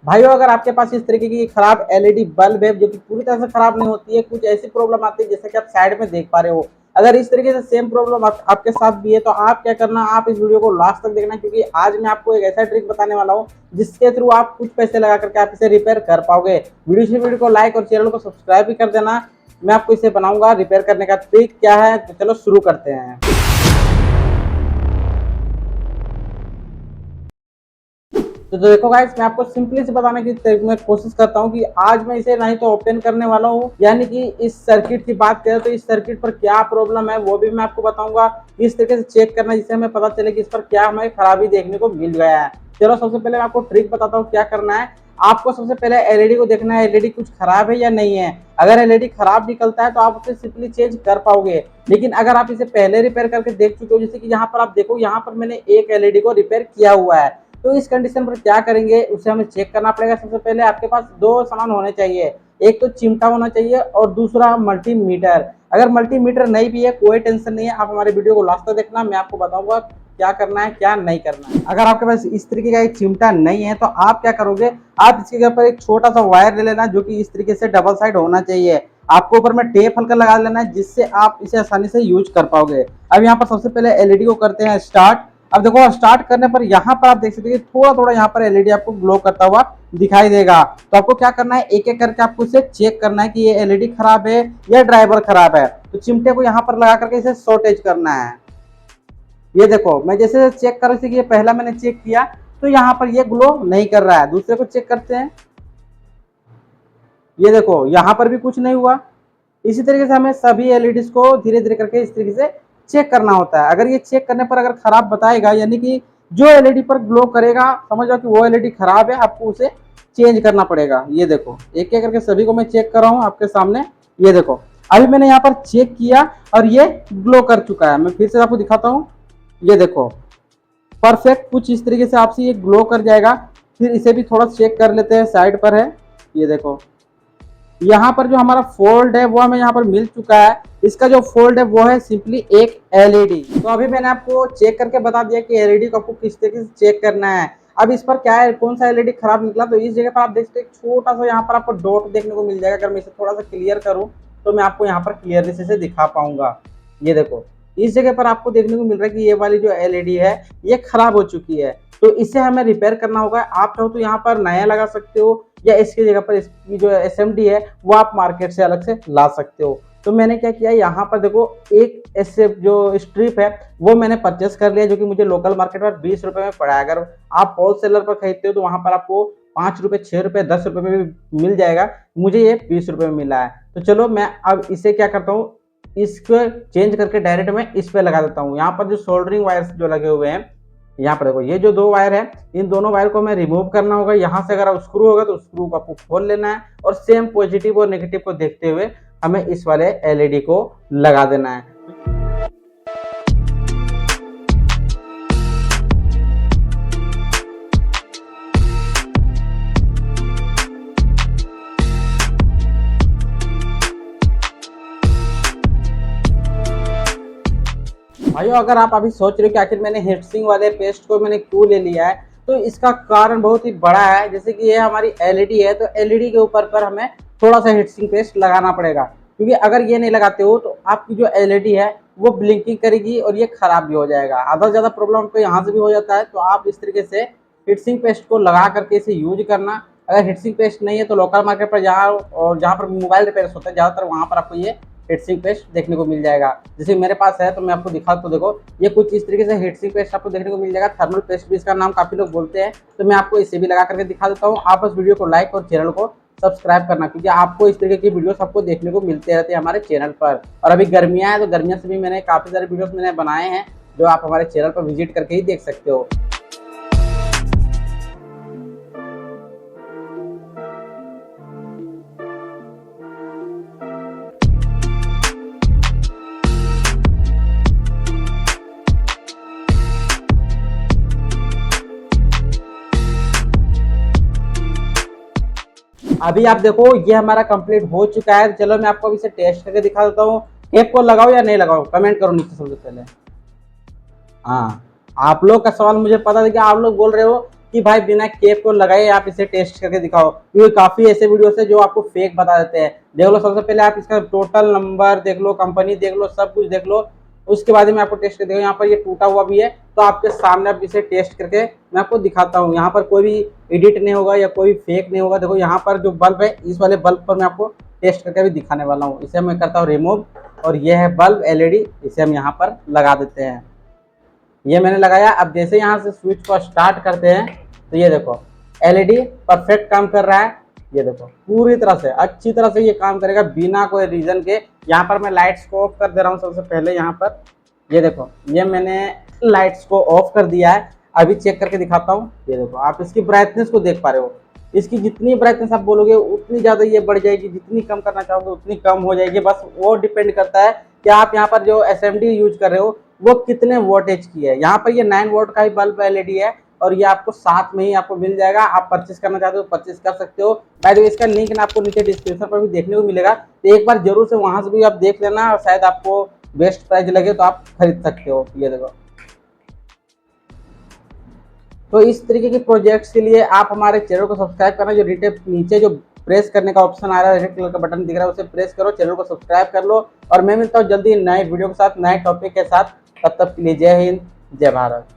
भाइयों अगर आपके पास इस तरीके की खराब एलईडी बल्ब है जो कि पूरी तरह से खराब नहीं होती है, कुछ ऐसी प्रॉब्लम आती है जैसे कि आप साइड में देख पा रहे हो। अगर इस तरीके से सेम प्रॉब्लम आपके साथ भी है तो आप क्या करना, आप इस वीडियो को लास्ट तक देखना, क्योंकि आज मैं आपको एक ऐसा ट्रिक बताने वाला हूँ जिसके थ्रू आप कुछ पैसे लगा करके आप इसे रिपेयर कर पाओगे। वीडियो को लाइक और चैनल को सब्सक्राइब भी कर देना। मैं आपको इसे बनाऊंगा रिपेयर करने का ट्रिक क्या है, तो चलो शुरू करते हैं। तो देखो गाइस, मैं आपको सिंपली से बताने की मैं कोशिश करता हूँ कि आज मैं इसे नहीं तो ओपन करने वाला हूँ, यानी कि इस सर्किट की बात करें तो इस सर्किट पर क्या प्रॉब्लम है वो भी मैं आपको बताऊंगा। इस तरीके से चेक करना जिससे हमें पता चले कि इस पर क्या हमें खराबी देखने को मिल गया है। चलो सबसे पहले मैं आपको ट्रिक बताता हूँ क्या करना है। आपको सबसे पहले एलईडी को देखना है, एलईडी कुछ खराब है या नहीं है। अगर एलईडी खराब निकलता है तो आप उसे सिंपली चेंज कर पाओगे। लेकिन अगर आप इसे पहले रिपेयर करके देख चुके हो, जैसे कि यहाँ पर आप देखो, यहाँ पर मैंने एक एलईडी को रिपेयर किया हुआ है। तो इस कंडीशन पर क्या करेंगे, उसे हमें चेक करना पड़ेगा। सबसे पहले आपके पास दो सामान होने चाहिए, एक तो चिमटा होना चाहिए और दूसरा मल्टीमीटर। अगर मल्टीमीटर नहीं भी है कोई टेंशन नहीं है, आप हमारे वीडियो को लास्ट तक देखना, मैं आपको बताऊंगा क्या करना है क्या नहीं करना है। अगर आपके पास इस तरीके का एक चिमटा नहीं है तो आप क्या करोगे, आप इसके जगह पर एक छोटा सा वायर ले लेना जो कि इस तरीके से डबल साइड होना चाहिए। आपको ऊपर में टेप हल्का लगा लेना है जिससे आप इसे आसानी से यूज कर पाओगे। अब यहाँ पर सबसे पहले एलईडी को करते हैं स्टार्ट। अब देखो स्टार्ट करने पर यहाँ पर आप देख सकते हैं थोड़ा थोड़ा यहाँ पर एलईडी आपको ग्लो करता हुआ दिखाई देगा। तो आपको क्या करना है, एक एक करके आपको इसे चेक करना है कि ये एलईडी खराब है या ड्राइवर खराब है। तो चिमटे को यहाँ पर लगा करके इसे शॉर्टेज करना है। ये देखो मैं जैसे चेक कर रही थी, ये पहला मैंने चेक किया तो यहाँ पर ये ग्लो नहीं कर रहा है। दूसरे को चेक करते हैं, ये देखो यहाँ पर भी कुछ नहीं हुआ। इसी तरीके से हमें सभी एलईडीज को धीरे धीरे करके इस तरीके से चेक करना होता है। अगर ये चेक करने पर अगर खराब बताएगा, यानी कि जो एलईडी पर ग्लो करेगा समझ लो कि वो एलईडी खराब है, आपको उसे चेंज करना पड़ेगा। ये देखो एक एक करके सभी को मैं चेक कर रहा हूँ आपके सामने। ये देखो अभी मैंने यहाँ पर चेक किया और ये ग्लो कर चुका है। मैं फिर से आपको दिखाता हूँ, ये देखो परफेक्ट कुछ इस तरीके से आपसे ये ग्लो कर जाएगा। फिर इसे भी थोड़ा चेक कर लेते हैं, साइड पर है। ये देखो यहाँ पर जो हमारा फोल्ड है वो हमें यहाँ पर मिल चुका है। इसका जो फोल्ड है वो है सिंपली एक एलईडी। तो अभी मैंने आपको चेक करके बता दिया कि एलईडी को आपको किस तरीके से चेक करना है। अब इस पर क्या है, कौन सा एलईडी खराब निकला, तो इस जगह पर आप देख सकते हैं छोटा सा यहाँ पर आपको डॉट देखने को मिल जाएगा। अगर मैं इसे थोड़ा सा क्लियर करूँ तो मैं आपको यहाँ पर क्लियरली से दिखा पाऊंगा। ये देखो इस जगह पर आपको देखने को मिल रहा है कि ये वाली जो एलईडी है ये खराब हो चुकी है। तो इसे हमें रिपेयर करना होगा। आप चाहो तो यहाँ पर नया लगा सकते हो या इसकी जगह पर इसकी जो एसएमडी है वो आप मार्केट से अलग से ला सकते हो। तो मैंने क्या किया, यहाँ पर देखो एक ऐसे जो स्ट्रिप है वो मैंने परचेस कर लिया जो कि मुझे लोकल मार्केट में 20 रुपए में पड़ा है। अगर आप होलसेलर पर खरीदते हो तो वहां पर आपको 5 रुपए 6 रुपए 10 रुपए में भी मिल जाएगा। मुझे ये 20 रुपए में मिला है। तो चलो मैं अब इसे क्या करता हूँ, इसको चेंज करके डायरेक्ट मैं इस पे लगा देता हूँ। यहाँ पर जो सोल्डरिंग वायर्स जो लगे हुए हैं, यहाँ पर देखो ये जो दो वायर है, इन दोनों वायर को हमें रिमूव करना होगा। यहाँ से अगर स्क्रू होगा तो स्क्रू को आपको खोल लेना है और सेम पॉजिटिव और नेगेटिव को देखते हुए हमें इस वाले एलईडी को लगा देना है। भाइयों अगर आप अभी सोच रहे हो कि आखिर मैंने हीटसिंग वाले पेस्ट को मैंने क्यों ले लिया है, तो इसका कारण बहुत ही बड़ा है। जैसे कि ये हमारी एलईडी है तो एलईडी के ऊपर पर हमें थोड़ा सा हीटसिंग पेस्ट लगाना पड़ेगा, क्योंकि अगर ये नहीं लगाते हो तो आपकी जो एलईडी है वो ब्लिंकिंग करेगी और ये खराब भी हो जाएगा। आधा ज़्यादा प्रॉब्लम आपको यहाँ से भी हो जाता है। तो आप इस तरीके से हीटसिंग पेस्ट को लगा करके इसे यूज करना। अगर हीटसिंग पेस्ट नहीं है तो लोकल मार्केट पर जाओ और जहाँ पर मोबाइल रिपेयर्स होता है ज़्यादातर वहाँ पर आपको ये हीटसिंग पेस्ट देखने को मिल जाएगा। जैसे मेरे पास है तो मैं आपको दिखा, तो देखो ये कुछ इस तरीके से हीटसिंग पेस्ट आपको देखने को मिल जाएगा। थर्मल पेस्ट भी इसका नाम काफी लोग बोलते हैं। तो मैं आपको इसे भी लगा करके दिखा देता हूँ। आप इस वीडियो को लाइक और चैनल को सब्सक्राइब करना, क्योंकि आपको इस तरीके की वीडियोस आपको देखने को मिलते रहते हैं हमारे चैनल पर। और अभी गर्मियाँ हैं तो गर्मियों से भी मैंने काफी सारे वीडियोस मैंने बनाए हैं जो आप हमारे चैनल पर विजिट करके ही देख सकते हो। अभी आप देखो ये हमारा कंप्लीट हो चुका है। चलो मैं आपको अभी से टेस्ट करके दिखा देता हूँ। टेप को लगाओ या नहीं लगाओ, कमेंट करो नीचे सबसे पहले। हाँ, आप लोग का सवाल मुझे पता है कि आप लोग बोल रहे हो कि भाई बिना केप को लगाए आप इसे टेस्ट करके दिखाओ, क्योंकि काफी ऐसे वीडियोस है जो आपको फेक बता देते हैं। देख लो, सबसे पहले आप इसका टोटल नंबर देख लो, कंपनी देख लो, सब कुछ देख लो, उसके बाद ही मैं आपको टेस्ट कर दिखाऊँ। यहाँ पर ये टूटा हुआ भी है, तो आपके सामने अब इसे टेस्ट करके मैं आपको दिखाता हूँ। यहाँ पर कोई भी एडिट नहीं होगा या कोई फेक नहीं होगा। देखो यहाँ पर जो बल्ब है, इस वाले बल्ब पर मैं आपको टेस्ट करके भी दिखाने वाला हूँ। इसे मैं करता हूँ रिमूव, और ये है बल्ब एलईडी, इसे हम यहाँ पर लगा देते हैं। ये मैंने लगाया। अब जैसे यहाँ से स्विच को स्टार्ट करते हैं तो ये देखो एलईडी परफेक्ट काम कर रहा है। ये देखो पूरी तरह से अच्छी तरह से ये काम करेगा बिना कोई रीजन के। यहाँ पर मैं लाइट्स को ऑफ कर दे रहा हूँ सबसे पहले। यहाँ पर ये देखो, ये मैंने लाइट्स को ऑफ कर दिया है। अभी चेक करके दिखाता हूँ। ये देखो, आप इसकी ब्राइटनेस को देख पा रहे हो। इसकी जितनी ब्राइटनेस आप बोलोगे उतनी ज़्यादा ये बढ़ जाएगी, जितनी कम करना चाहोगे उतनी कम हो जाएगी। बस वो डिपेंड करता है कि आप यहाँ पर जो एसएमडी यूज कर रहे हो वो कितने वोल्टेज की है। यहाँ पर ये 9 वोल्ट का ही बल्ब एलईडी है, और ये आपको साथ में ही आपको मिल जाएगा। आप परचेस करना चाहते हो परचेस कर सकते हो। बाय द वे, इसका लिंक ना आपको नीचे डिस्क्रिप्शन पर भी देखने को मिलेगा, तो एक बार जरूर से वहां से भी आप देख लेना, और शायद आपको बेस्ट प्राइस लगे तो आप खरीद सकते हो। ये देखो, तो इस तरीके के प्रोजेक्ट्स के लिए आप हमारे चैनल को सब्सक्राइब करना। जो नीचे जो प्रेस करने का ऑप्शन आ रहा है, रेड कलर का बटन दिख रहा है, उसे प्रेस करो, चैनल को सब्सक्राइब कर लो। और मैं मिलता हूँ जल्दी नए वीडियो के साथ, नए टॉपिक के साथ। तब तक के लिए जय हिंद, जय भारत।